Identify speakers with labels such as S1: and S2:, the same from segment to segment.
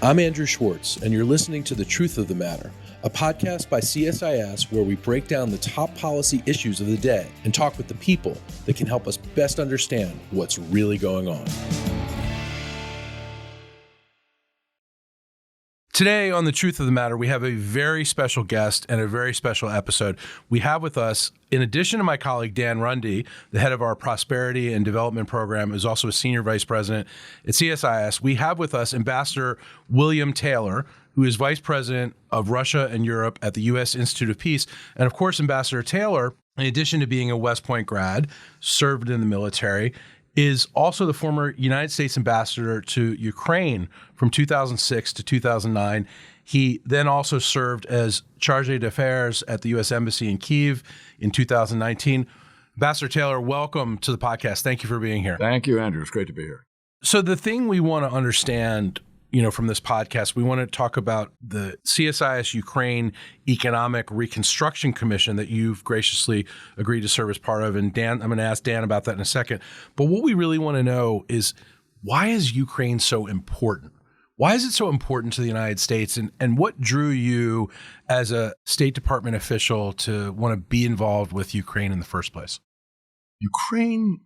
S1: I'm Andrew Schwartz, and you're listening to The Truth of the Matter, a podcast by CSIS where we break down the top policy issues of the day and talk with the people that can help us best understand what's really going on. Today on The Truth of the Matter, we have a very special guest and a very special episode. We have with us, in addition to my colleague Dan Runde, the head of our Prosperity and Development Program, is also a senior vice president at CSIS. We have with us Ambassador William Taylor, who is vice president of Russia and Europe at the U.S. Institute of Peace. And of course, Ambassador Taylor, in addition to being a West Point grad, served in the military, is also the former United States ambassador to Ukraine from 2006 to 2009. He then also served as charge d'affaires at the U.S. Embassy in Kyiv in 2019. Ambassador Taylor, welcome to the podcast. Thank you for being here.
S2: Thank you, Andrew. It's great to be here.
S1: So the thing we want to understand, from this podcast, we want to talk about the CSIS Ukraine Economic Reconstruction Commission that you've graciously agreed to serve as part of. And Dan, I'm going to ask Dan about that in a second. But what we really want to know is, why is Ukraine so important? Why is it so important to the United States? And what drew you as a State Department official to want to be involved with Ukraine in the first place?
S2: Ukraine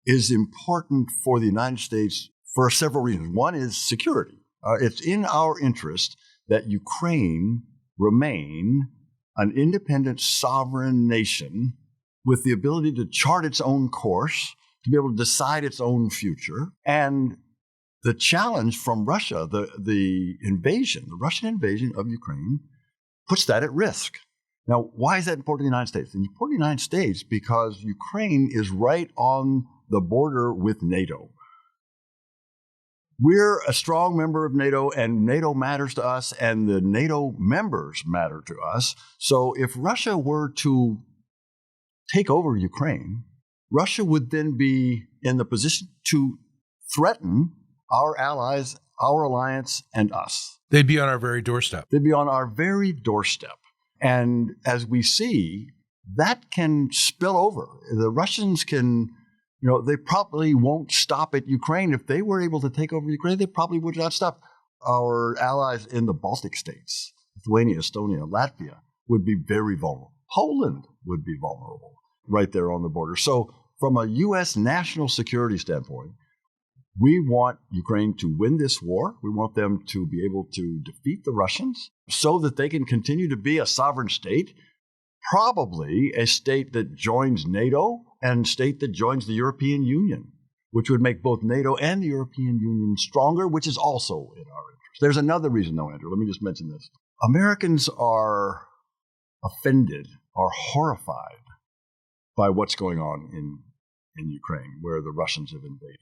S2: is important for the United States for several reasons. One is security. It's in our interest that Ukraine remain an independent, sovereign nation with the ability to chart its own course, to be able to decide its own future. And the challenge from Russia, the Russian invasion of Ukraine, puts that at risk. Now, why is that important to the United States? It's important to the United States because Ukraine is right on the border with NATO. We're a strong member of NATO, and NATO matters to us, and the NATO members matter to us. So if Russia were to take over Ukraine, Russia would then be in the position to threaten our allies, our alliance, and us.
S1: They'd be on our very doorstep.
S2: They'd be on our very doorstep. And as we see, that can spill over. The Russians can... they probably won't stop at Ukraine. If they were able to take over Ukraine, they probably would not stop. Our allies in the Baltic states, Lithuania, Estonia, Latvia, would be very vulnerable. Poland would be vulnerable right there on the border. So from a U.S. national security standpoint, we want Ukraine to win this war. We want them to be able to defeat the Russians so that they can continue to be a sovereign state, probably a state that joins NATO and state that joins the European Union, which would make both NATO and the European Union stronger, which is also in our interest. There's another reason, though, Andrew. Let me just mention this. Americans are offended, are horrified by what's going on in Ukraine, where the Russians have invaded.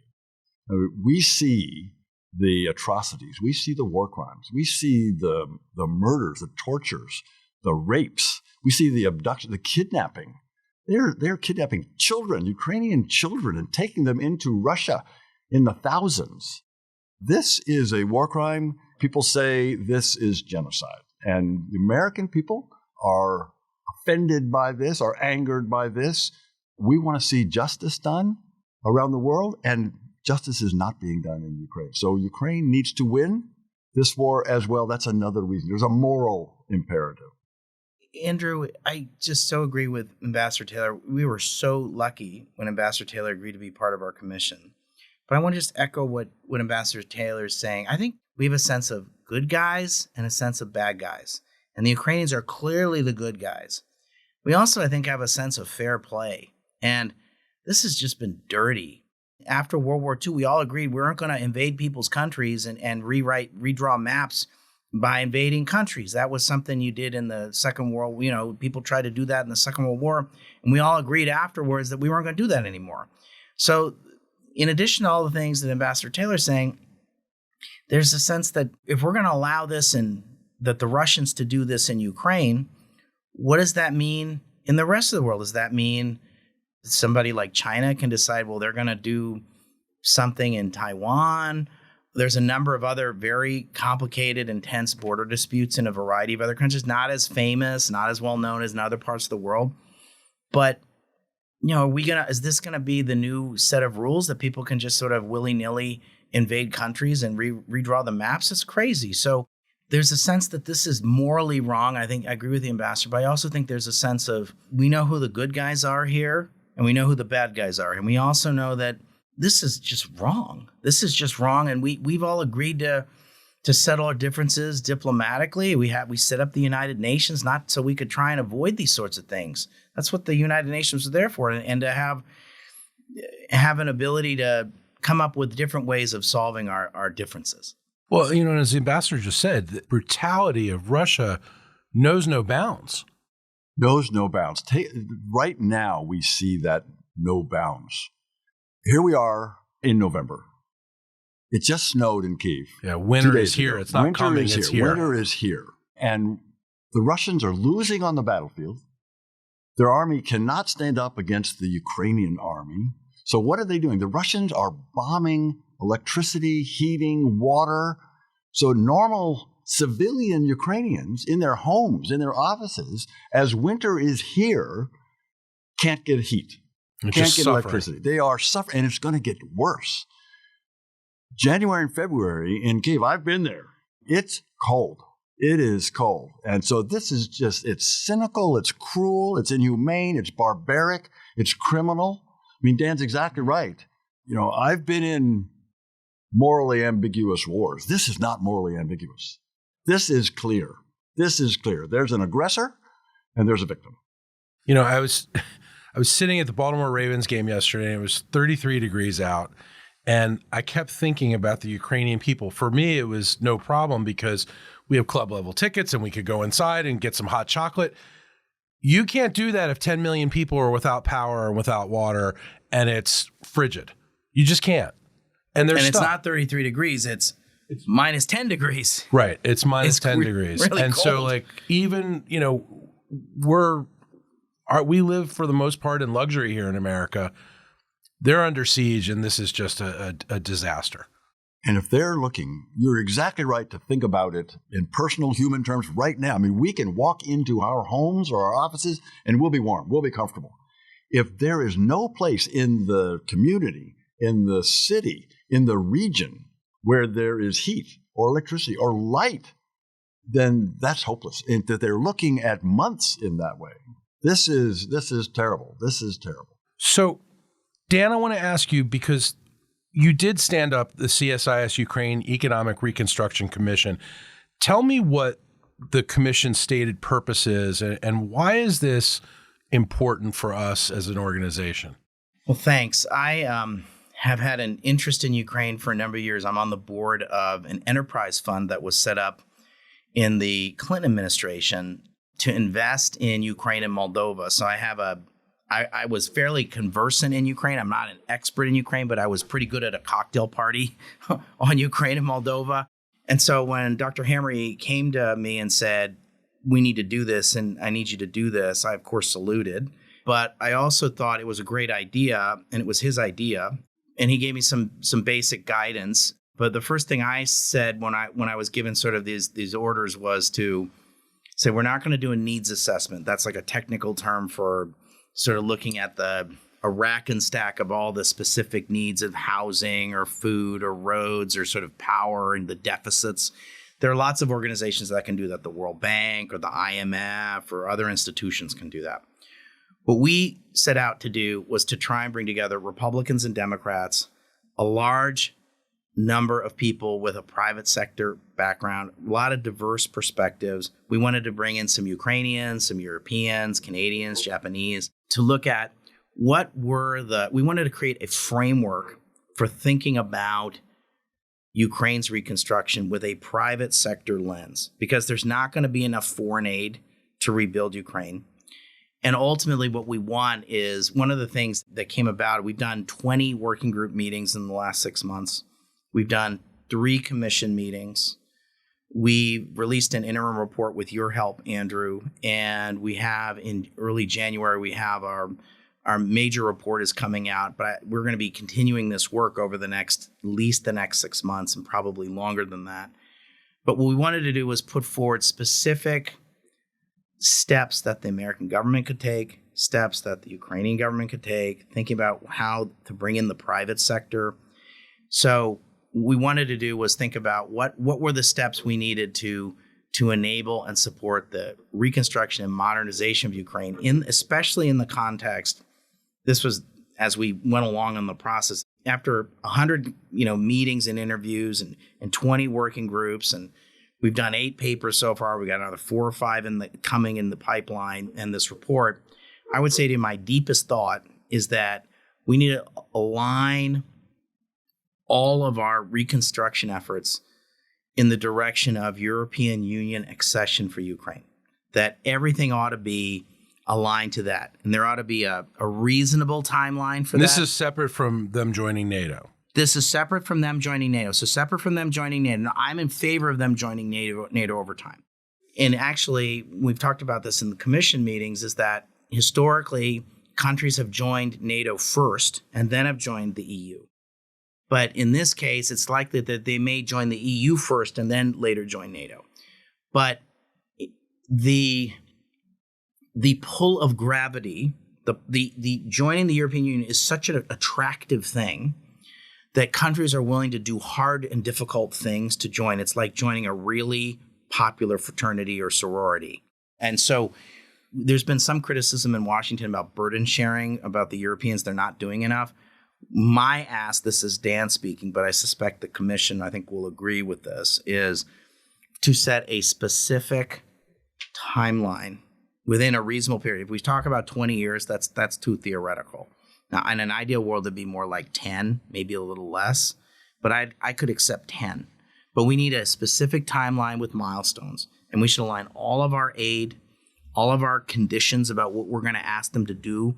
S2: We see the atrocities. We see the war crimes. We see the murders, the tortures, the rapes. We see the abduction, the kidnapping. They're kidnapping children, Ukrainian children, and taking them into Russia in the thousands. This is a war crime. People say this is genocide. And the American people are offended by this, are angered by this. We want to see justice done around the world, and justice is not being done in Ukraine. So Ukraine needs to win this war as well. That's another reason. There's a moral imperative.
S3: Andrew, I just so agree with Ambassador Taylor. We were so lucky when Ambassador Taylor agreed to be part of our commission. But I want to just echo what Ambassador Taylor is saying. I think we have a sense of good guys and a sense of bad guys. And the Ukrainians are clearly the good guys. We also, I think, have a sense of fair play. And this has just been dirty. After World War II, we all agreed we weren't going to invade people's countries and redraw maps by invading countries. That was something you did in the Second World. People tried to do that in the Second World War, and we all agreed afterwards that we weren't going to do that anymore. So in addition to all the things that Ambassador Taylor is saying, there's a sense that if we're going to allow this and that the Russians to do this in Ukraine, what does that mean in the rest of the world? Does that mean somebody like China can decide, well, they're going to do something in Taiwan? There's a number of other very complicated, intense border disputes in a variety of other countries, not as famous, not as well known as in other parts of the world. But, is this going to be the new set of rules that people can just sort of willy-nilly invade countries and redraw the maps. It's crazy. So there's a sense that this is morally wrong. I agree with the ambassador, but I also think there's a sense of we know who the good guys are here and we know who the bad guys are. And we also know that this is just wrong. This is just wrong. And we've all agreed to settle our differences diplomatically. We set up the United Nations not so we could try and avoid these sorts of things. That's what the United Nations are there for, and to have an ability to come up with different ways of solving our differences.
S1: Well, as the ambassador just said, the brutality of Russia knows no bounds.
S2: Knows no bounds. Right now, we see that no bounds. Here we are in November. It just snowed in Kyiv.
S1: Yeah, winter is here. It's not coming, it's here.
S2: Winter is here. And the Russians are losing on the battlefield. Their army cannot stand up against the Ukrainian army. So what are they doing? The Russians are bombing electricity, heating, water. So normal civilian Ukrainians in their homes, in their offices, as winter is here, can't get heat, can't get electricity. They are suffering, and it's going to get worse. January and February in Kyiv, I've been there. It's cold. It is cold. And so this is it's cynical, it's cruel, it's inhumane, it's barbaric, it's criminal. I mean, Dan's exactly right. I've been in morally ambiguous wars. This is not morally ambiguous. This is clear. This is clear. There's an aggressor and there's a victim.
S1: I was sitting at the Baltimore Ravens game yesterday, and it was 33 degrees out. And I kept thinking about the Ukrainian people. For me, it was no problem because we have club level tickets and we could go inside and get some hot chocolate. You can't do that if 10 million people are without power and without water and it's frigid. You just can't. And it's
S3: not 33 degrees. It's minus 10 degrees.
S1: Right. It's minus 10 degrees.
S3: Really
S1: and
S3: cold.
S1: So even, we live for the most part in luxury here in America. They're under siege, and this is just a disaster.
S2: And if they're looking, you're exactly right to think about it in personal human terms right now. I mean, we can walk into our homes or our offices, and we'll be warm. We'll be comfortable. If there is no place in the community, in the city, in the region where there is heat or electricity or light, then that's hopeless. And that they're looking at months in that way. This is terrible. This is terrible.
S1: So, Dan, I want to ask you, because you did stand up the CSIS Ukraine Economic Reconstruction Commission. Tell me what the commission's stated purpose is, and why is this important for us as an organization?
S3: Well, thanks. I have had an interest in Ukraine for a number of years. I'm on the board of an enterprise fund that was set up in the Clinton administration to invest in Ukraine and Moldova. So I was fairly conversant in Ukraine. I'm not an expert in Ukraine, but I was pretty good at a cocktail party on Ukraine and Moldova. And so when Dr. Hamry came to me and said, we need to do this and I need you to do this, I, of course, saluted. But I also thought it was a great idea, and it was his idea. And he gave me some basic guidance. But the first thing I said when I was given sort of these orders was to say, we're not going to do a needs assessment. That's like a technical term for sort of looking at a rack and stack of all the specific needs of housing or food or roads or sort of power and the deficits. There are lots of organizations that can do that. The World Bank or the IMF or other institutions can do that. What we set out to do was to try and bring together Republicans and Democrats, a large number of people with a private sector background, a lot of diverse perspectives. We wanted to bring in some Ukrainians, some Europeans, Canadians, Japanese, to look at we wanted to create a framework for thinking about Ukraine's reconstruction with a private sector lens, because there's not going to be enough foreign aid to rebuild Ukraine. And ultimately what we want is, one of the things that came about, we've done 20 working group meetings in the last 6 months. We've done 3 commission meetings. We released an interim report with your help, Andrew, and we have in early January, we have our major report is coming out, but we're going to be continuing this work over at least the next 6 months and probably longer than that. But what we wanted to do was put forward specific steps that the American government could take, steps that the Ukrainian government could take, thinking about how to bring in the private sector. So we wanted to do was think about what were the steps we needed to enable and support the reconstruction and modernization of Ukraine, especially in the context. This was as we went along in the process. After 100 meetings and interviews and 20 working groups, and we've done 8 papers so far. We got another 4 or 5 coming in the pipeline, and this report. I would say to you, my deepest thought is that we need to align all of our reconstruction efforts in the direction of European Union accession for Ukraine. That everything ought to be aligned to that. And there ought to be a reasonable timeline for that.
S1: This is separate from them joining NATO.
S3: This is separate from them joining NATO. So separate from them joining NATO. Now, I'm in favor of them joining NATO over time. And actually, we've talked about this in the commission meetings, is that historically, countries have joined NATO first and then have joined the EU. But in this case, it's likely that they may join the EU first and then later join NATO. But the pull of gravity, the joining the European Union is such an attractive thing that countries are willing to do hard and difficult things to join. It's like joining a really popular fraternity or sorority. And so there's been some criticism in Washington about burden sharing, about the Europeans, they're not doing enough. My ask, this is Dan speaking, but I suspect the commission, I think, will agree with this, is to set a specific timeline within a reasonable period. If we talk about 20 years, that's too theoretical. Now, in an ideal world, it'd be more like 10, maybe a little less, but I could accept 10. But we need a specific timeline with milestones, and we should align all of our aid, all of our conditions about what we're going to ask them to do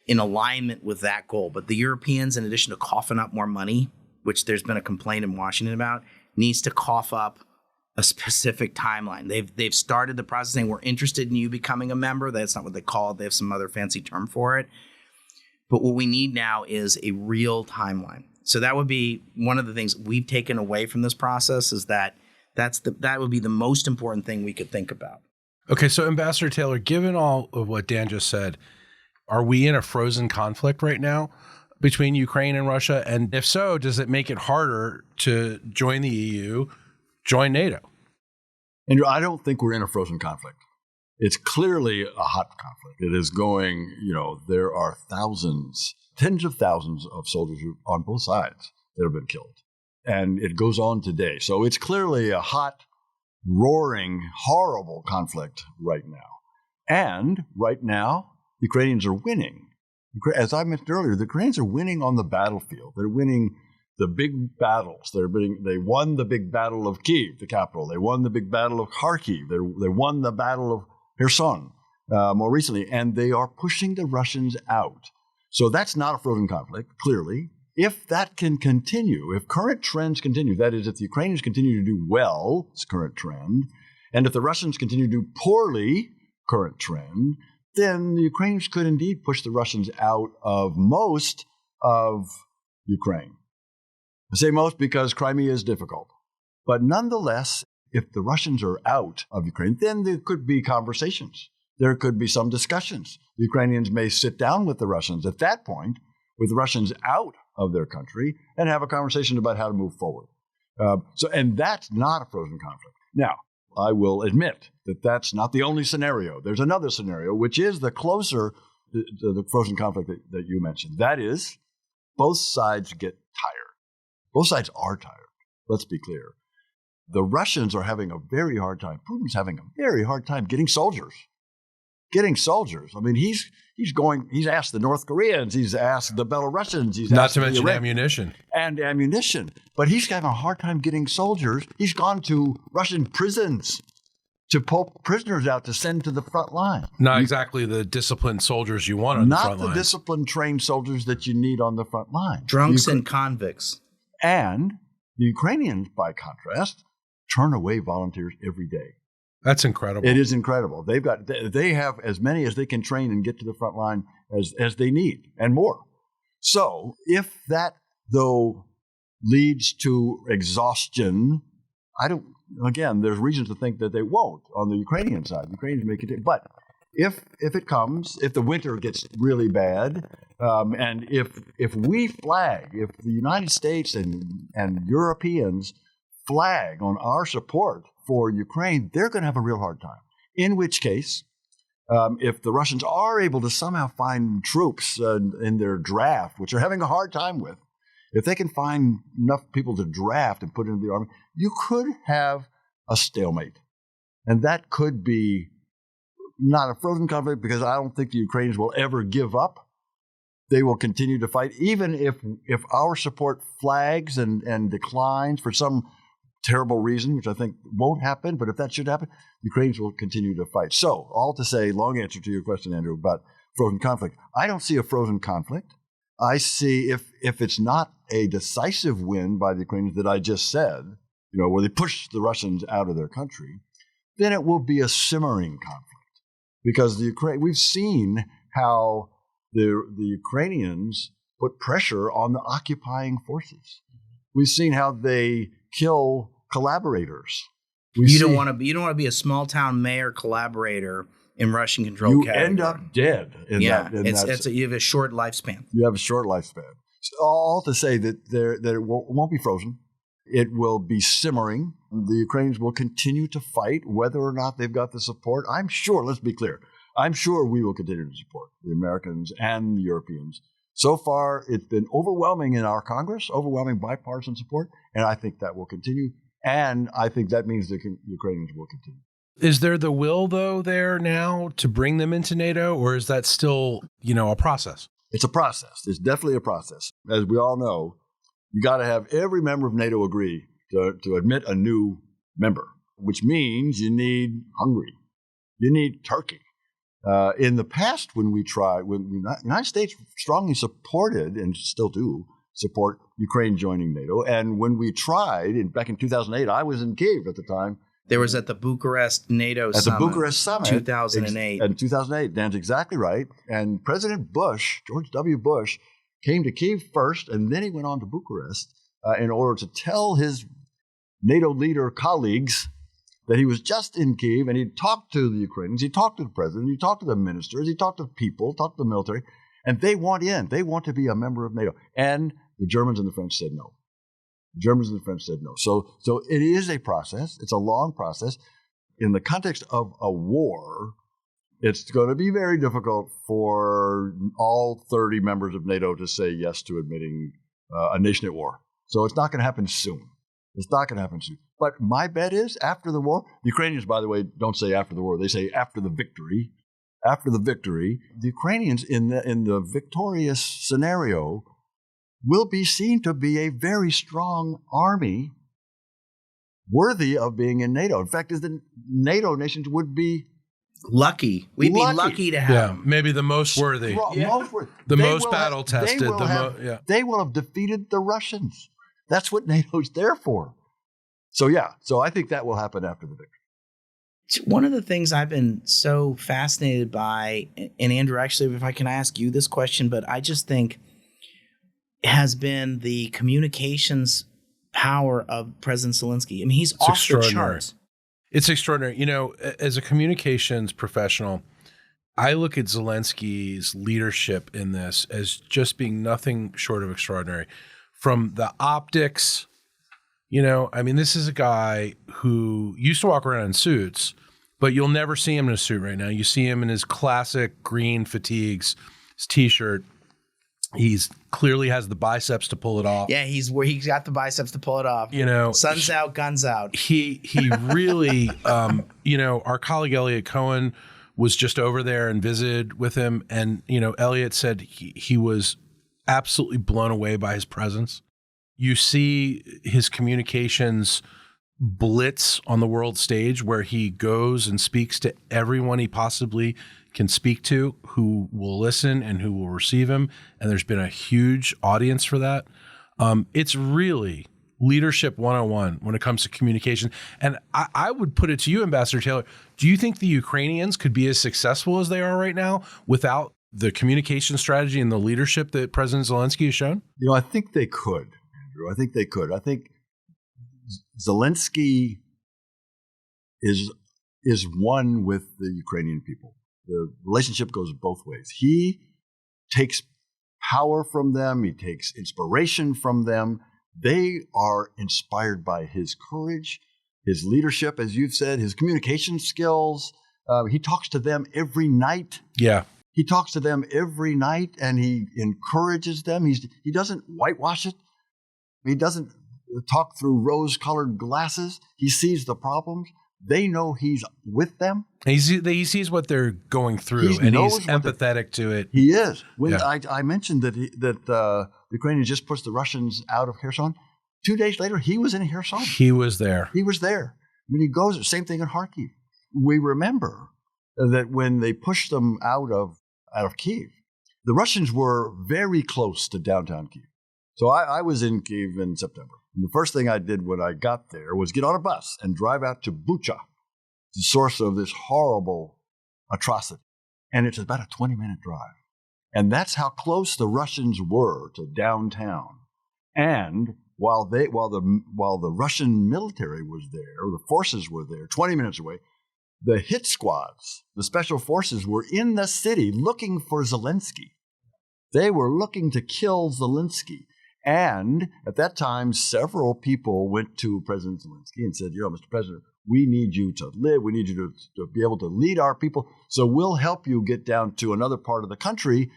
S3: in alignment with that goal. But the Europeans, in addition to coughing up more money, which there's been a complaint in Washington about, needs to cough up a specific timeline. They've started the process saying, we're interested in you becoming a member. That's not what they call it. They have some other fancy term for it. But what we need now is a real timeline. So that would be one of the things we've taken away from this process, is that would be the most important thing we could think about.
S1: Okay, so Ambassador Taylor, given all of what Dan just said, are we in a frozen conflict right now between Ukraine and Russia? And if so, does it make it harder to join the EU, join NATO?
S2: And I don't think we're in a frozen conflict. It's clearly a hot conflict. It is going, there are tens of thousands of soldiers on both sides that have been killed. And it goes on today. So it's clearly a hot, roaring, horrible conflict right now. And right now, the Ukrainians are winning. As I mentioned earlier, the Ukrainians are winning on the battlefield. They're winning the big battles. They won the big battle of Kyiv, the capital. They won the big battle of Kharkiv. They won the battle of Kherson more recently. And they are pushing the Russians out. So that's not a frozen conflict, clearly. If that can continue, if current trends continue, that is, if the Ukrainians continue to do well, it's current trend, and if the Russians continue to do poorly, current trend, then the Ukrainians could indeed push the Russians out of most of Ukraine. I say most because Crimea is difficult. But nonetheless, if the Russians are out of Ukraine, then there could be conversations. There could be some discussions. The Ukrainians may sit down with the Russians at that point, with the Russians out of their country, and have a conversation about how to move forward. And that's not a frozen conflict. Now, I will admit that that's not the only scenario. There's another scenario, which is the closer to the frozen conflict that you mentioned. That is, both sides get tired. Both sides are tired. Let's be clear. The Russians are having a very hard time. Putin's having a very hard time getting soldiers. I mean, he's asked the North Koreans, he's asked the Belarusians, he's
S1: not
S2: asked
S1: to mention
S2: ammunition. But he's having a hard time getting soldiers. He's gone to Russian prisons to pull prisoners out to send to the front line.
S1: Not exactly the disciplined soldiers you want on the front line.
S2: Not the disciplined, trained soldiers that you need on the front line.
S3: Drunks and convicts.
S2: And the Ukrainians, by contrast, turn away volunteers every day.
S1: That's incredible.
S2: It is incredible. They have as many as they can train and get to the front line as they need, and more. So if that, though, leads to exhaustion, there's reason to think that they won't on the Ukrainian side. The Ukrainians may continue. But if it comes, if the winter gets really bad, and if we flag, if the United States and Europeans flag on our support for Ukraine, they're going to have a real hard time. In which case, if the Russians are able to somehow find troops in their draft, which they're having a hard time with, if they can find enough people to draft and put into the army, you could have a stalemate. And that could be not a frozen conflict, because I don't think the Ukrainians will ever give up. They will continue to fight, even if our support flags and declines for some terrible reason, which I think won't happen. But if that should happen, the Ukrainians will continue to fight. So, all to say, long answer to your question, Andrew, about frozen conflict. I don't see a frozen conflict. I see, if it's not a decisive win by the Ukrainians that I just said, where they push the Russians out of their country, then it will be a simmering conflict. Because we've seen how the Ukrainians put pressure on the occupying forces. We've seen how they kill collaborators.
S3: You don't want to be a small town mayor collaborator in Russian control category.
S2: You end up dead. You have a short lifespan. You have a short lifespan. So all to say that it won't be frozen. It will be simmering. The Ukrainians will continue to fight, whether or not they've got the support. I'm sure, let's be clear, I'm sure we will continue to support the Americans and the Europeans. So far, it's been overwhelming in our Congress, overwhelming bipartisan support, and I think that will continue. And I think that means the Ukrainians will continue.
S1: Is there the will, though, there now to bring them into NATO, or is that still, a process?
S2: It's a process. It's definitely a process. As we all know, you got to have every member of NATO agree to admit a new member, which means you need Hungary, you need Turkey. In the past, when the United States strongly supported, and still do support, Ukraine joining NATO, and when we tried, back in 2008, I was in Kyiv at the time.
S3: There was at the Bucharest NATO summit.
S2: At the Bucharest summit.
S3: 2008.
S2: In 2008, Dan's exactly right. And President Bush, George W. Bush, came to Kyiv first, and then he went on to Bucharest in order to tell his NATO leader colleagues that he was just in Kyiv, and he talked to the Ukrainians, he talked to the president, he talked to the ministers, he talked to people, talked to the military, and they want in. They want to be a member of NATO. And the Germans and the French said no. The Germans and the French said no. So it is a process. It's a long process. In the context of a war, it's going to be very difficult for all 30 members of NATO to say yes to admitting a nation at war. So it's not going to happen soon. It's not going to happen soon. But my bet is after the war, the Ukrainians, by the way, don't say after the war. They say after the victory. After the victory, the Ukrainians in the victorious scenario will be seen to be a very strong army worthy of being in NATO. In fact, the NATO nations would be
S3: lucky. We'd be lucky to have them.
S1: Maybe the most worthy.
S2: Most worthy.
S1: The most battle-tested.
S2: They will have defeated the Russians. That's what NATO's there for. So I think that will happen after the victory.
S3: One of the things I've been so fascinated by, and Andrew, actually, if I can ask you this question, but I just think has been the communications power of President Zelenskyy. I mean, he's off the charts.
S1: It's extraordinary. As a communications professional, I look at Zelenskyy's leadership in this as just being nothing short of extraordinary. From the optics, this is a guy who used to walk around in suits, but you'll never see him in a suit right now. You see him in his classic green fatigues, his T-shirt. He's clearly has the biceps to pull it off.
S3: Yeah, he's got the biceps to pull it off. Sun's out, guns out.
S1: He really, our colleague Elliot Cohen was just over there and visited with him, and Elliot said he was absolutely blown away by his presence. You see his communications blitz on the world stage, where he goes and speaks to everyone he possibly can speak to, who will listen and who will receive him. And there's been a huge audience for that. It's really leadership 101 when it comes to communication. And I would put it to you, Ambassador Taylor, do you think the Ukrainians could be as successful as they are right now without the communication strategy and the leadership that President Zelenskyy has shown?
S2: I think they could, Andrew. I think they could. I think Zelenskyy is one with the Ukrainian people. The relationship goes both ways. He takes power from them. He takes inspiration from them. They are inspired by his courage, his leadership, as you've said, his communication skills. He talks to them every night.
S1: Yeah.
S2: He talks to them every night, and he encourages them. He doesn't whitewash it. He doesn't talk through rose-colored glasses. He sees the problems. They know he's with them.
S1: He sees what they're going through, and he's empathetic to it.
S2: He is. When I mentioned that Ukraine had just pushed the Russians out of Kherson, 2 days later, he was in Kherson.
S1: He was there.
S2: He was there. I mean, he goes, same thing in Kharkiv. We remember that when they pushed them out of Kyiv, the Russians were very close to downtown Kyiv. So I was in Kyiv in September. And the first thing I did when I got there was get on a bus and drive out to Bucha, the source of this horrible atrocity. And it's about a 20-minute drive. And that's how close the Russians were to downtown. And while the Russian military was there, or the forces were there, 20 minutes away, the hit squads, the special forces, were in the city looking for Zelenskyy. They were looking to kill Zelenskyy. And at that time, several people went to President Zelenskyy and said, Mr. President, we need you to live. We need you to be able to lead our people. So we'll help you get down to another part of the country,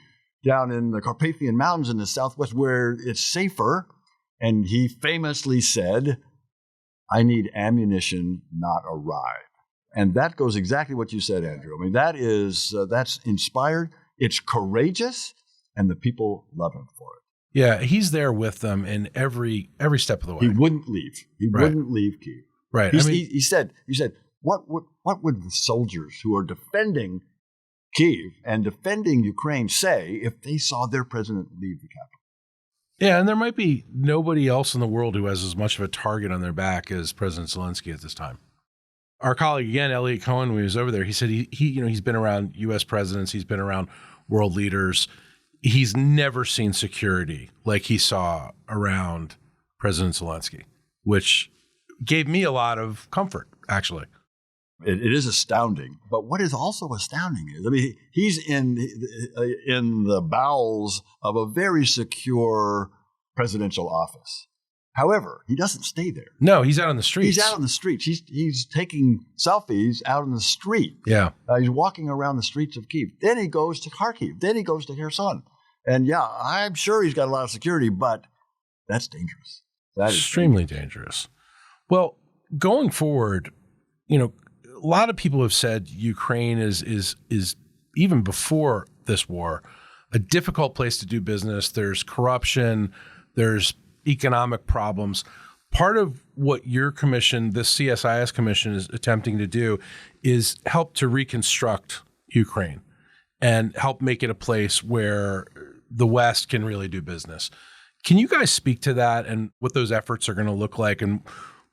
S2: down in the Carpathian Mountains in the southwest, where it's safer. And he famously said, I need ammunition, not a ride. And that goes exactly what you said, Andrew. I mean, that's inspired. It's courageous, and the people love him for it.
S1: Yeah, he's there with them in every step of the way.
S2: He wouldn't leave. He wouldn't leave Kyiv.
S1: Right.
S2: He said, what would the soldiers who are defending Kyiv and defending Ukraine say if they saw their president leave the capital?
S1: Yeah, and there might be nobody else in the world who has as much of a target on their back as President Zelenskyy at this time. Our colleague again, Elliot Cohen, when he was over there, he said he's been around U.S. presidents, he's been around world leaders. He's never seen security like he saw around President Zelenskyy, which gave me a lot of comfort, actually.
S2: It is astounding. But what is also astounding is, I mean, he's in the bowels of a very secure presidential office. However, he doesn't stay there.
S1: No, he's out on the streets.
S2: He's out on the streets. He's taking selfies out on the street.
S1: Yeah.
S2: He's walking around the streets of Kyiv. Then he goes to Kharkiv. Then he goes to Kherson. And yeah, I'm sure he's got a lot of security, but that's dangerous. That is
S1: extremely dangerous. Well, going forward, a lot of people have said Ukraine is even before this war, a difficult place to do business. There's corruption. There's economic problems. Part of what your commission, this CSIS commission, is attempting to do is help to reconstruct Ukraine and help make it a place where the West can really do business. Can you guys speak to that and what those efforts are going to look like and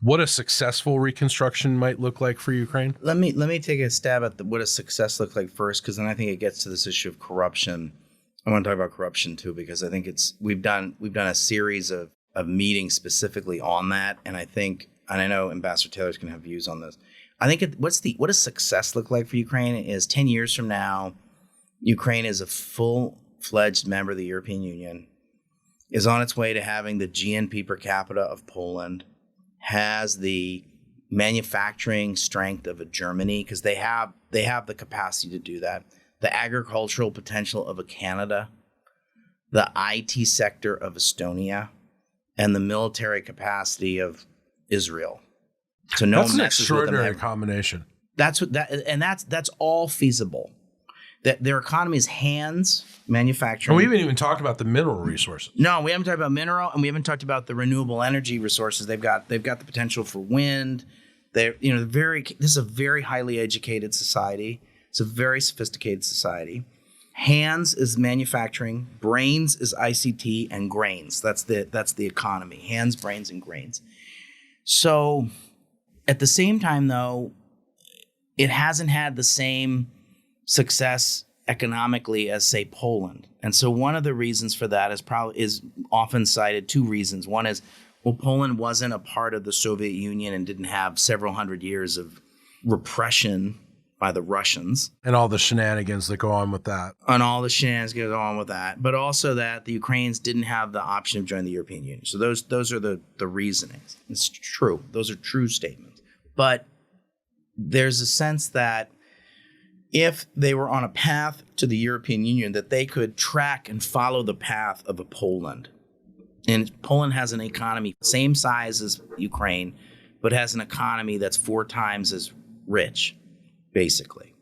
S1: what a successful reconstruction might look like for Ukraine?
S3: Let me take a stab at what a success looks like first, because then I think it gets to this issue of corruption. I want to talk about corruption too, because I think we've done a series of meetings specifically on that, and I know Ambassador Taylor's going to have views on this. I think what does success look like for Ukraine is 10 years from now, Ukraine is a full-fledged member of the European Union, is on its way to having the GNP per capita of Poland, has the manufacturing strength of a Germany, because they have the capacity to do that, the agricultural potential of a Canada, the IT sector of Estonia, and the military capacity of Israel. So
S1: that's an extraordinary combination.
S3: That's all feasible. That their economy is hands manufacturing.
S1: And we haven't even talked about the mineral resources.
S3: No, we haven't talked about mineral, and we haven't talked about the renewable energy resources. They've got the potential for wind. This is a very highly educated society. It's a very sophisticated society. Hands is manufacturing, brains is ICT, and grains. That's the economy. Hands, brains, and grains. So at the same time, though, it hasn't had the same success economically as, say, Poland. And so one of the reasons for that is often cited. Two reasons. One is, Poland wasn't a part of the Soviet Union and didn't have several hundred years of repression by the Russians.
S1: And all the shenanigans that go on with that.
S3: And all the shenanigans that go on with that. But also that the Ukrainians didn't have the option of joining the European Union. So those are the reasonings. It's true. Those are true statements. But there's a sense that if they were on a path to the European Union, that they could track and follow the path of a Poland. And Poland has an economy same size as Ukraine, but has an economy that's 4 times as rich, basically.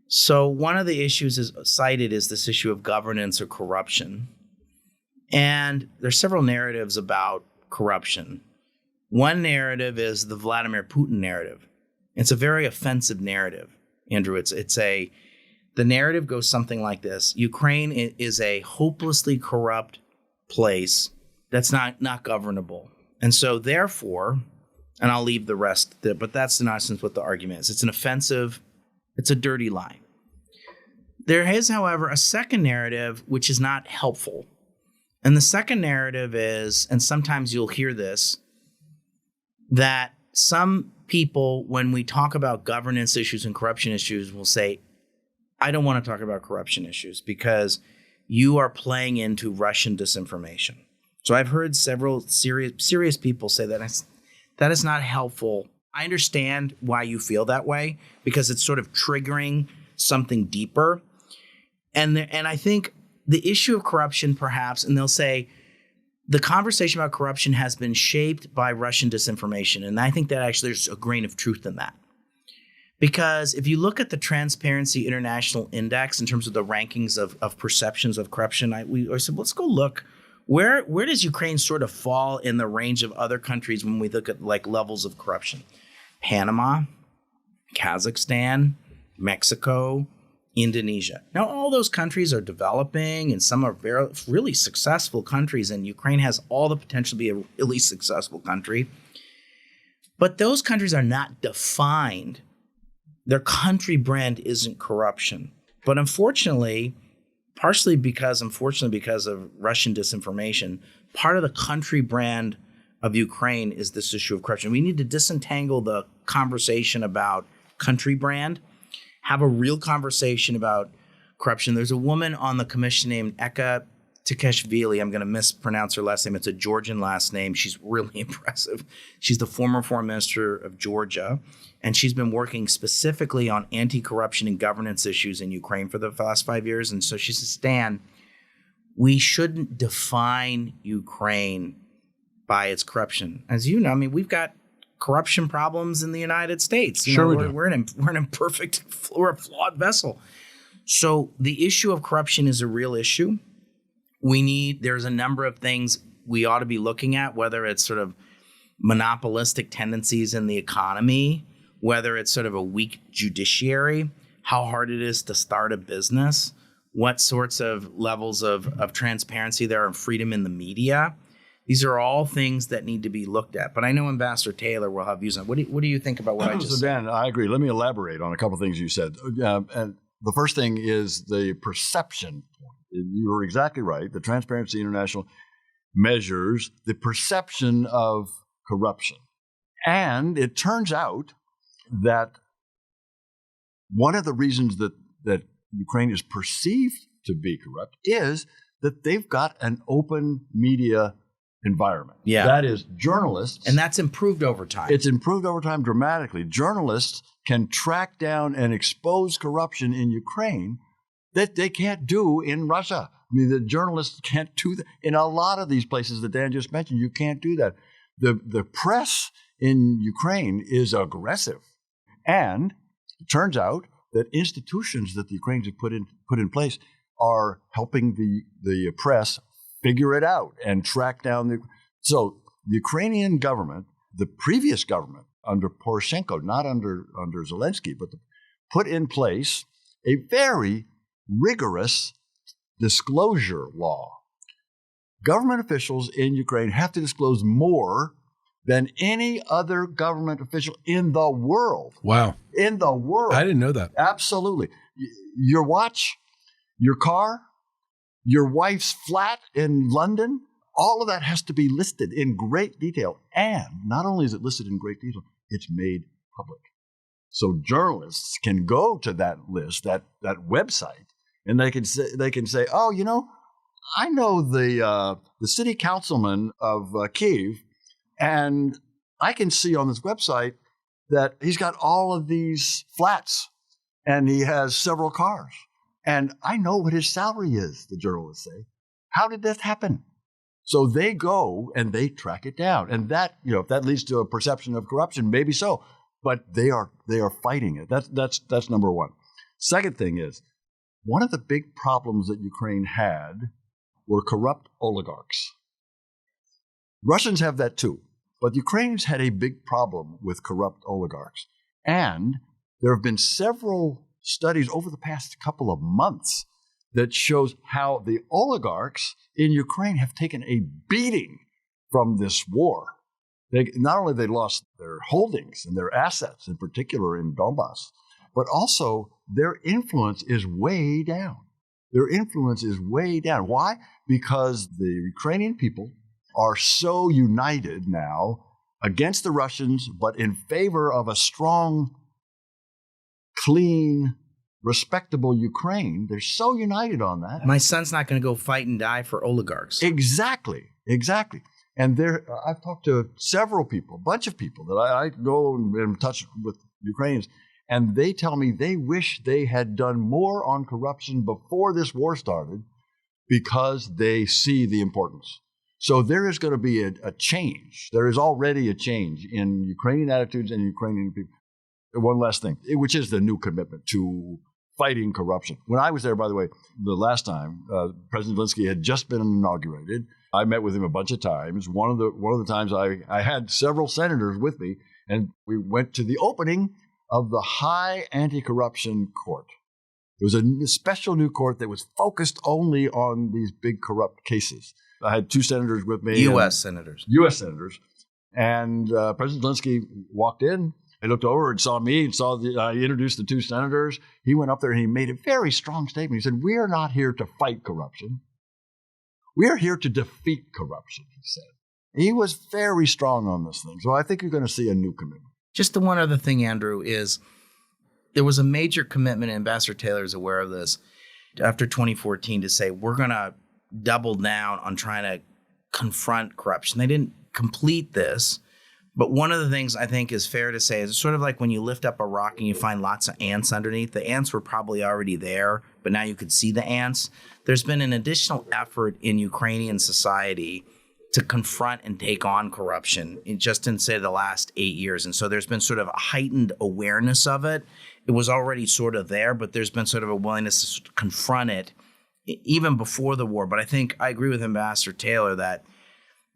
S3: So one of the issues is cited is this issue of governance or corruption. And there's several narratives about corruption. One narrative is the Vladimir Putin narrative. It's a very offensive narrative, Andrew. The narrative goes something like this. Ukraine is a hopelessly corrupt place that's not governable. And so therefore, and I'll leave the rest there, but that's the nonsense what the argument is. It's an offensive, it's a dirty lie. There is, however, a second narrative which is not helpful. And the second narrative is, and sometimes you'll hear this, that some people, when we talk about governance issues and corruption issues, will say, I don't want to talk about corruption issues because you are playing into Russian disinformation. So I've heard several serious people say that is not helpful. I understand why you feel that way because it's sort of triggering something deeper. And I think the issue of corruption, perhaps, and they'll say the conversation about corruption has been shaped by Russian disinformation. And I think that actually there's a grain of truth in that. Because if you look at the Transparency International Index in terms of the rankings of perceptions of corruption, I said, let's go look. Where does Ukraine sort of fall in the range of other countries when we look at like levels of corruption? Panama, Kazakhstan, Mexico, Indonesia. Now, all those countries are developing and some are really successful countries, and Ukraine has all the potential to be a really successful country. But those countries are not defined. Their country brand isn't corruption. But unfortunately, partially because of Russian disinformation, part of the country brand of Ukraine is this issue of corruption. We need to disentangle the conversation about country brand, have a real conversation about corruption. There's a woman on the commission named Eka Tikeshvili. I'm going to mispronounce her last name. It's a Georgian last name. She's really impressive. She's the former foreign minister of Georgia, and she's been working specifically on anti-corruption and governance issues in Ukraine for the last 5 years. And so she says, Stan, we shouldn't define Ukraine by its corruption. As you know, I mean, we've got corruption problems in the United States. We're an imperfect, we're a flawed vessel. So the issue of corruption is a real issue. There's a number of things we ought to be looking at, whether it's sort of monopolistic tendencies in the economy, whether it's sort of a weak judiciary, how hard it is to start a business, what sorts of levels of transparency there are and freedom in the media. These are all things that need to be looked at. But I know Ambassador Taylor will have views on. What do you think about what I just said?
S2: Dan, I agree. Let me elaborate on a couple of things you said. And the first thing is the perception point. You were exactly right. The Transparency International measures the perception of corruption. And it turns out that one of the reasons that Ukraine is perceived to be corrupt is that they've got an open media environment.
S3: Yeah.
S2: That is, journalists.
S3: And that's improved over time.
S2: It's improved over time dramatically. Journalists can track down and expose corruption in Ukraine that they can't do in Russia. I mean, the journalists can't do that. In a lot of these places that Dan just mentioned, you can't do that. The press in Ukraine is aggressive. And it turns out that institutions that the Ukrainians have put in place are helping the press figure it out and track down So the Ukrainian government, the previous government under Poroshenko, not under Zelenskyy, but put in place a very rigorous disclosure law. Government officials in Ukraine have to disclose more than any other government official in the world.
S1: Wow.
S2: In the world.
S1: I didn't know that.
S2: Absolutely. Your watch, your car, your wife's flat in London, all of that has to be listed in great detail. And not only is it listed in great detail, it's made public. So journalists can go to that list, that website, and they can say, oh, I know the city councilman of Kyiv, and I can see on this website that he's got all of these flats and he has several cars. And I know what his salary is, the journalists say. How did that happen? So they go and they track it down. And that, if that leads to a perception of corruption, maybe so. But they are fighting it. That's number one. Second thing is, one of the big problems that Ukraine had were corrupt oligarchs. Russians have that too. But Ukrainians had a big problem with corrupt oligarchs. And there have been several studies over the past couple of months that shows how the oligarchs in Ukraine have taken a beating from this war. Not only they lost their holdings and their assets, in particular in Donbass, but also their influence is way down. Their influence is way down. Why? Because the Ukrainian people are so united now against the Russians, but in favor of a strong, clean, respectable Ukraine. They're so united on that.
S3: My son's not going to go fight and die for oligarchs.
S2: Exactly. And I've talked to several people, a bunch of people that I know and am in touch with Ukrainians, and they tell me they wish they had done more on corruption before this war started because they see the importance. So there is going to be a change. There is already a change in Ukrainian attitudes and Ukrainian people. One last thing, which is the new commitment to fighting corruption. When I was there, by the way, the last time, President Zelenskyy had just been inaugurated. I met with him a bunch of times. One of the times I had several senators with me, and we went to the opening of the High Anti-Corruption Court. It was a special new court that was focused only on these big corrupt cases. I had two senators with me.
S3: U.S. senators.
S2: And President Zelenskyy walked in. He looked over and saw me and I introduced the two senators. He went up there and he made a very strong statement. He said, "We are not here to fight corruption. We are here to defeat corruption," he said. He was very strong on this thing. So I think you're going to see a new commitment.
S3: Just the one other thing, Andrew, is there was a major commitment, and Ambassador Taylor is aware of this, after 2014 to say, we're going to double down on trying to confront corruption. They didn't complete this. But one of the things I think is fair to say is it's sort of like when you lift up a rock and you find lots of ants underneath. The ants were probably already there, but now you could see the ants. There's been an additional effort in Ukrainian society to confront and take on corruption in say, the last 8 years. And so there's been sort of a heightened awareness of it. It was already sort of there, but there's been sort of a willingness to confront it even before the war. But I think I agree with Ambassador Taylor that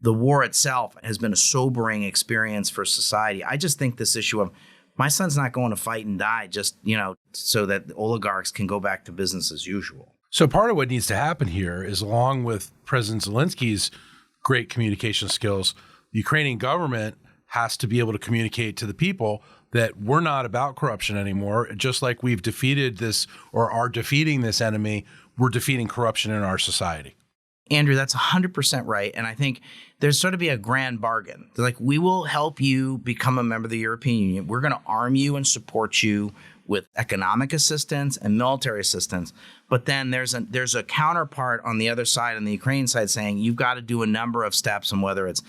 S3: the war itself has been a sobering experience for society. I just think this issue of my son's not going to fight and die just, so that the oligarchs can go back to business as usual.
S1: So part of what needs to happen here is, along with President Zelensky's great communication skills, the Ukrainian government has to be able to communicate to the people that we're not about corruption anymore. Just like we've defeated this or are defeating this enemy, we're defeating corruption in our society.
S3: Andrew, that's 100% right. And I think there's sort of be a grand bargain. They're like, we will help you become a member of the European Union. We're going to arm you and support you with economic assistance and military assistance. But then there's a counterpart on the other side, on the Ukrainian side, saying you've got to do a number of steps, and whether it's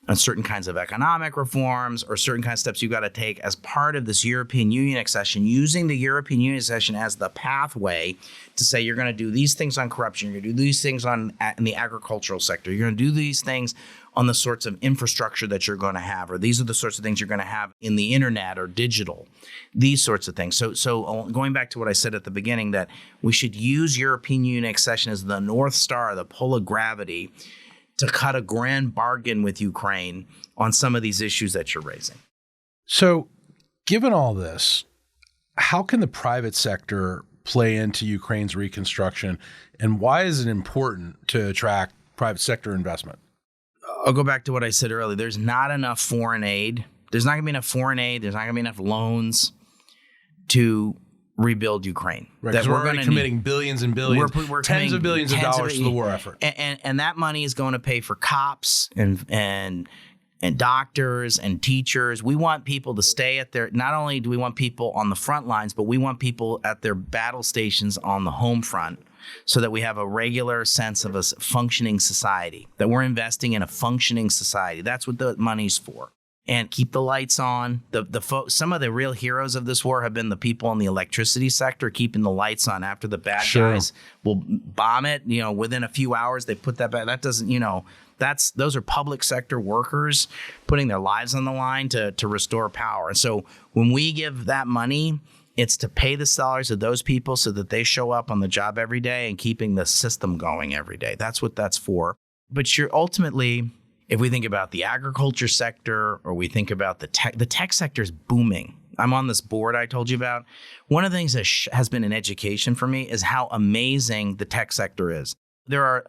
S3: on certain kinds of economic reforms or certain kinds of steps you've got to take as part of this European Union accession, using the European Union accession as the pathway to say you're going to do these things on corruption, you're going to do these things in the agricultural sector, you're going to do these things on the sorts of infrastructure that you're going to have, or these are the sorts of things you're going to have in the internet or digital, these sorts of things. So going back to what I said at the beginning, that we should use European Union accession as the North Star, the pull of gravity, to cut a grand bargain with Ukraine on some of these issues that you're raising.
S1: So given all this, how can the private sector play into Ukraine's reconstruction, and why is it important to attract private sector investment?
S3: I'll go back to what I said earlier. There's not enough foreign aid. There's not going to be enough foreign aid. There's not going to be enough loans to rebuild Ukraine.
S1: Right, because we're already committing billions and billions, we're tens of billions of dollars to the war effort.
S3: And that money is going to pay for cops and and doctors and teachers. We want people to stay at their, not only do we want people on the front lines, but we want people at their battle stations on the home front so that we have a regular sense of a functioning society, that we're investing in a functioning society. That's what the money's for. And keep the lights on. Some of the real heroes of this war have been the people in the electricity sector, keeping the lights on after the bad guys will bomb it. Within a few hours, they put that back. That doesn't, those are public sector workers putting their lives on the line to restore power. And so when we give that money, it's to pay the salaries of those people so that they show up on the job every day and keeping the system going every day. That's what that's for. But you're ultimately, if we think about the agriculture sector or we think about the tech sector is booming. I'm on this board I told you about. One of the things that has been an education for me is how amazing the tech sector is. There are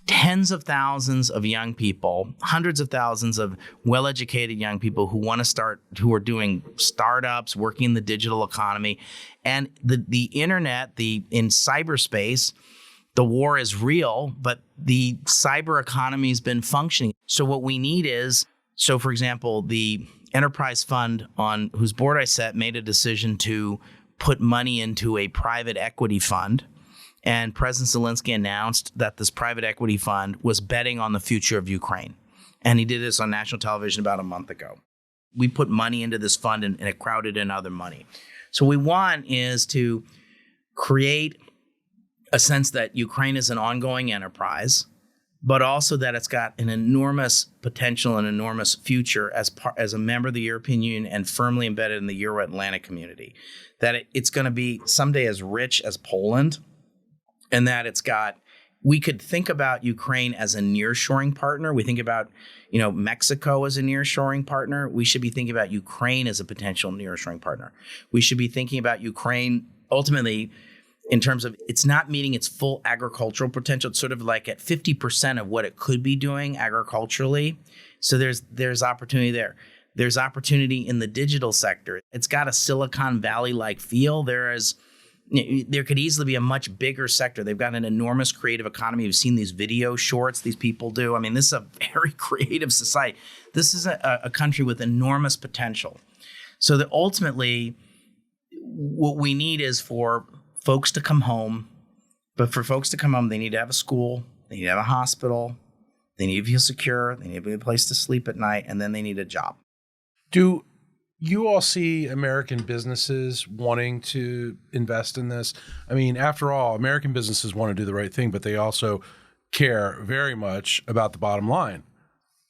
S3: tens of thousands of young people, hundreds of thousands of well-educated young people who want to start, who are doing startups, working in the digital economy. And the internet, in cyberspace, the war is real, but the cyber economy has been functioning. So what we need is, for example, the enterprise fund on whose board I sat made a decision to put money into a private equity fund. And President Zelenskyy announced that this private equity fund was betting on the future of Ukraine. And he did this on national television about a month ago. We put money into this fund and it crowded in other money. So what we want is to create a sense that Ukraine is an ongoing enterprise, but also that it's got an enormous potential and enormous future as a member of the European Union and firmly embedded in the Euro-Atlantic community. That it's going to be someday as rich as Poland, and that we could think about Ukraine as a nearshoring partner. We think about, Mexico as a nearshoring partner. We should be thinking about Ukraine as a potential nearshoring partner. We should be thinking about Ukraine ultimately in terms of it's not meeting its full agricultural potential. It's sort of like at 50% of what it could be doing agriculturally. So there's opportunity there. There's opportunity in the digital sector. It's got a Silicon Valley-like feel. There could easily be a much bigger sector. They've got an enormous creative economy. We've seen these video shorts these people do. I mean, this is a very creative society. This is a country with enormous potential. So that ultimately, what we need is for folks to come home. But for folks to come home, they need to have a school. They need to have a hospital. They need to feel secure. They need to have a place to sleep at night. And then they need a job.
S1: Do you all see American businesses wanting to invest in this? I mean, after all, American businesses want to do the right thing, but they also care very much about the bottom line.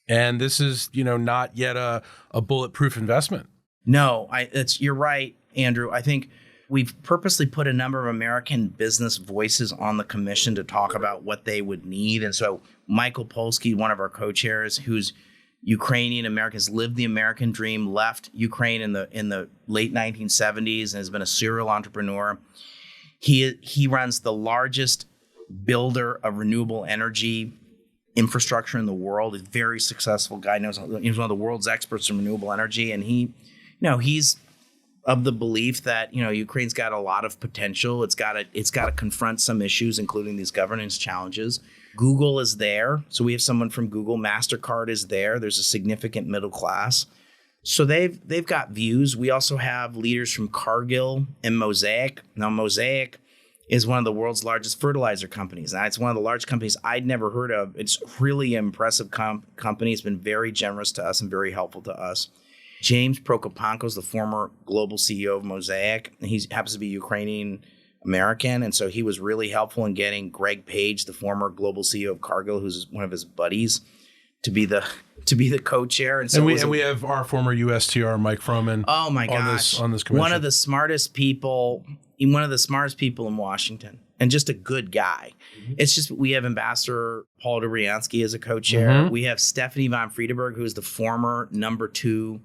S1: And this is, not yet a bulletproof investment.
S3: No, you're right, Andrew. I think we've purposely put a number of American business voices on the commission to talk about what they would need. And so Michael Polsky, one of our co-chairs, who's Ukrainian Americans, lived the American dream, left Ukraine in the late 1970s and has been a serial entrepreneur. He runs the largest builder of renewable energy infrastructure in the world. He's a very successful guy. He's one of the world's experts in renewable energy, and he's of the belief that Ukraine's got a lot of potential. It's got to confront some issues, including these governance challenges. Google is there. So we have someone from Google. MasterCard is there. There's a significant middle class. So they've got views. We also have leaders from Cargill and Mosaic. Now, Mosaic is one of the world's largest fertilizer companies. And it's one of the large companies I'd never heard of. It's really an impressive company. It's been very generous to us and very helpful to us. James Prokopanko is the former global CEO of Mosaic. He happens to be Ukrainian American, and so he was really helpful in getting Greg Page, the former global CEO of Cargill, who's one of his buddies, to be the co-chair. And so
S1: we have our former USTR Mike Froman.
S3: Oh my gosh,
S1: on this commission.
S3: One of the smartest people in Washington, and just a good guy. Mm-hmm. It's just we have Ambassador Paul Dobriansky as a co-chair. Mm-hmm. We have Stephanie von Friedeberg, who is the former number 2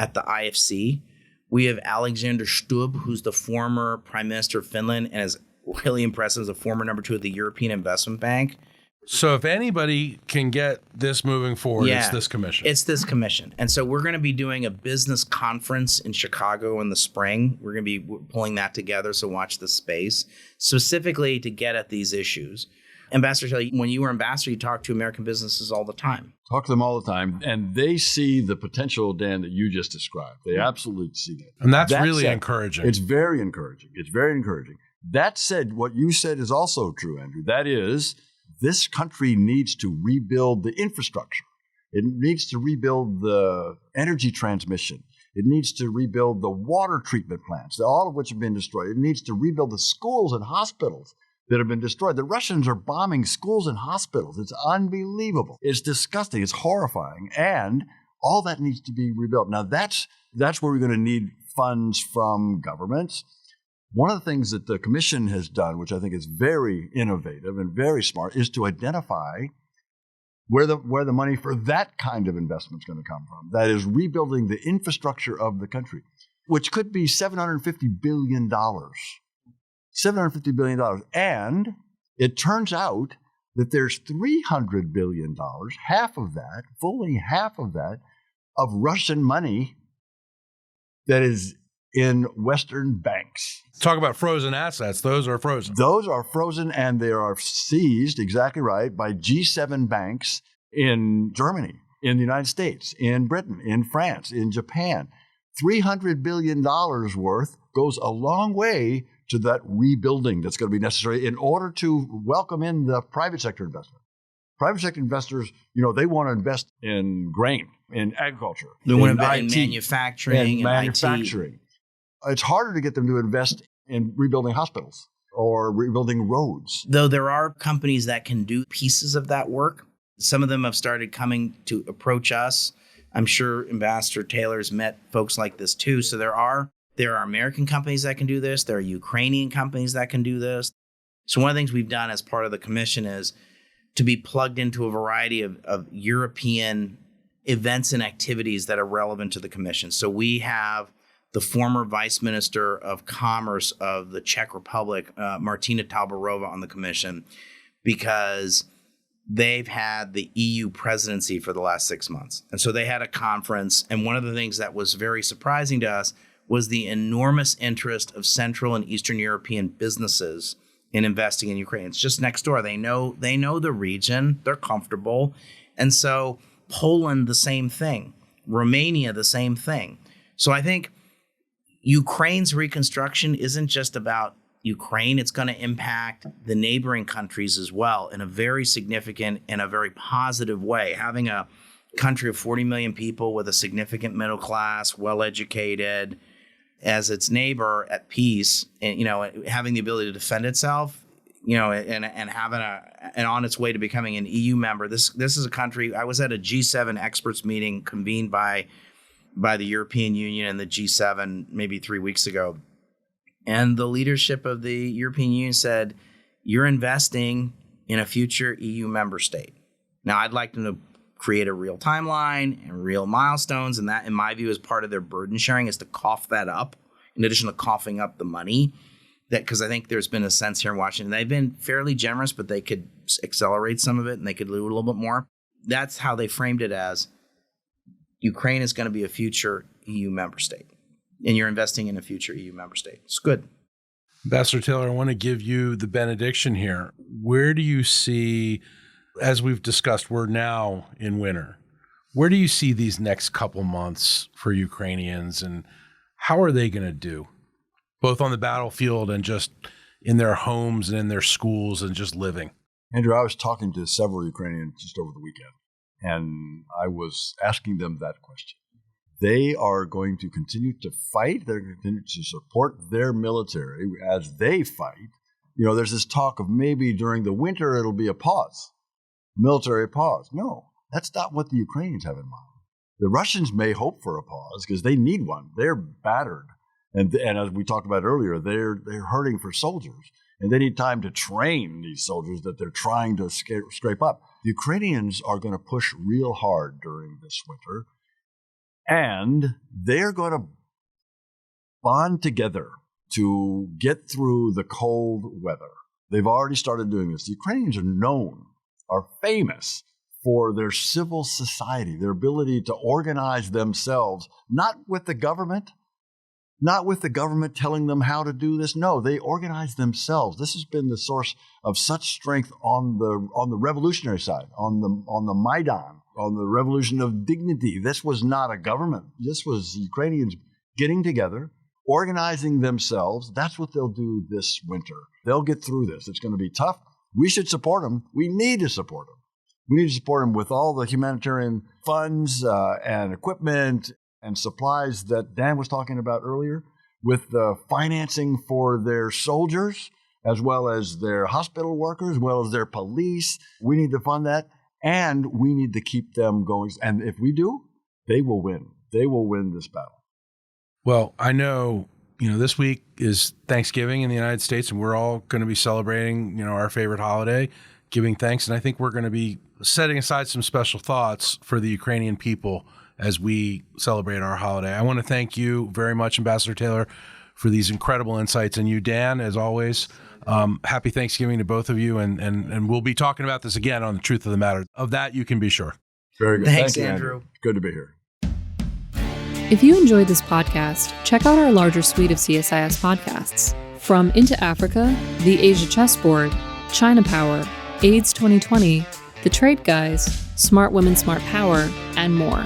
S3: at the IFC. We have Alexander Stubb, who's the former Prime Minister of Finland and is really impressive as a former number 2 at the European Investment Bank.
S1: So if anybody can get this moving forward, it's this commission.
S3: It's this commission. And so we're going to be doing a business conference in Chicago in the spring. We're going to be pulling that together, so watch the space, specifically to get at these issues. Ambassador Taylor, when you were ambassador, you talked to American businesses all the time.
S2: Talk to them all the time, and they see the potential, Dan, that you just described. They absolutely see that.
S1: And that's
S2: That
S1: really
S2: said,
S1: encouraging.
S2: It's very encouraging. It's very encouraging. That said, what you said is also true, Andrew. That is, this country needs to rebuild the infrastructure. It needs to rebuild the energy transmission. It needs to rebuild the water treatment plants, all of which have been destroyed. It needs to rebuild the schools and hospitals that have been destroyed. The Russians are bombing schools and hospitals. It's unbelievable. It's disgusting. It's horrifying. And all that needs to be rebuilt. Now, that's where we're going to need funds from governments. One of the things that the Commission has done, which I think is very innovative and very smart, is to identify where the money for that kind of investment is going to come from. That is rebuilding the infrastructure of the country, which could be $750 billion. $750 billion. And it turns out that there's $300 billion, half of that, fully half of that, of Russian money that is in Western banks.
S1: Talk about frozen assets. Those are frozen.
S2: Those are frozen, and they are seized, exactly right, by G7 banks in Germany, in the United States, in Britain, in France, in Japan. $300 billion worth goes a long way to that rebuilding that's going to be necessary in order to welcome in the private sector investment. Private sector investors, they want to invest in grain, in agriculture.
S3: They want to
S2: IT,
S3: invest in manufacturing and IT.
S2: It's harder to get them to invest in rebuilding hospitals or rebuilding roads.
S3: Though there are companies that can do pieces of that work. Some of them have started coming to approach us. I'm sure Ambassador Taylor's met folks like this too. So there are American companies that can do this. There are Ukrainian companies that can do this. So one of the things we've done as part of the commission is to be plugged into a variety of European events and activities that are relevant to the commission. So we have the former Vice Minister of Commerce of the Czech Republic, Martina Tabarova, on the commission, because they've had the EU presidency for the last 6 months. And so they had a conference. And one of the things that was very surprising to us was the enormous interest of Central and Eastern European businesses in investing in Ukraine. It's just next door. They know the region. They're comfortable. And so Poland, the same thing. Romania, the same thing. So I think Ukraine's reconstruction isn't just about Ukraine. It's going to impact the neighboring countries as well in a very significant and a very positive way. Having a country of 40 million people with a significant middle class, well-educated, as its neighbor at peace, and having the ability to defend itself, and having and on its way to becoming an EU member. This is a country. I was at a G7 experts meeting convened by the European Union and the G7 maybe 3 weeks ago. And the leadership of the European Union said, you're investing in a future EU member state. Now, I'd like them to create a real timeline and real milestones. And that, in my view, is part of their burden sharing, is to cough that up, in addition to coughing up the money. Because I think there's been a sense here in Washington, they've been fairly generous, but they could accelerate some of it and they could do a little bit more. That's how they framed it, as Ukraine is going to be a future EU member state. And you're investing in a future EU member state. It's good.
S1: Ambassador Taylor, I want to give you the benediction here. Where do you see, as we've discussed, we're now in winter. Where do you see these next couple months for Ukrainians, and how are they going to do, both on the battlefield and just in their homes and in their schools and just living?
S2: Andrew, I was talking to several Ukrainians just over the weekend, and I was asking them that question. They are going to continue to fight. They're going to continue to support their military as they fight. There's this talk of maybe during the winter it'll be a pause, military pause. No, that's not what the Ukrainians have in mind. The Russians may hope for a pause because they need one. They're battered. And as we talked about earlier, they're hurting for soldiers. And they need time to train these soldiers that they're trying to scrape up. The Ukrainians are going to push real hard during this winter. And they're going to bond together to get through the cold weather. They've already started doing this. The Ukrainians are famous for their civil society, their ability to organize themselves, not with the government, not with the government telling them how to do this. No, they organize themselves. This has been the source of such strength on the revolutionary side, on the Maidan, on the revolution of dignity. This was not a government. This was Ukrainians getting together, organizing themselves. That's what they'll do this winter. They'll get through this. It's going to be tough. We should support them. We need to support them. We need to support them with all the humanitarian funds and equipment and supplies that Dan was talking about earlier, with the financing for their soldiers, as well as their hospital workers, as well as their police. We need to fund that, and we need to keep them going. And if we do, they will win. They will win this battle.
S1: Well, I know, this week is Thanksgiving in the United States, and we're all going to be celebrating, our favorite holiday, giving thanks. And I think we're going to be setting aside some special thoughts for the Ukrainian people as we celebrate our holiday. I want to thank you very much, Ambassador Taylor, for these incredible insights. And you, Dan, as always, happy Thanksgiving to both of you. And we'll be talking about this again on The Truth of the Matter. Of that, you can be sure.
S2: Very good.
S3: Thanks,
S2: Thank you,
S3: Andrew.
S2: Good to be here.
S4: If you enjoyed this podcast, check out our larger suite of CSIS podcasts. From Into Africa, The Asia Chessboard, China Power, AIDS 2020, The Trade Guys, Smart Women, Smart Power, and more.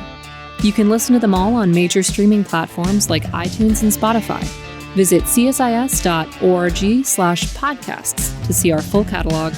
S4: You can listen to them all on major streaming platforms like iTunes and Spotify. Visit csis.org/podcasts to see our full catalog.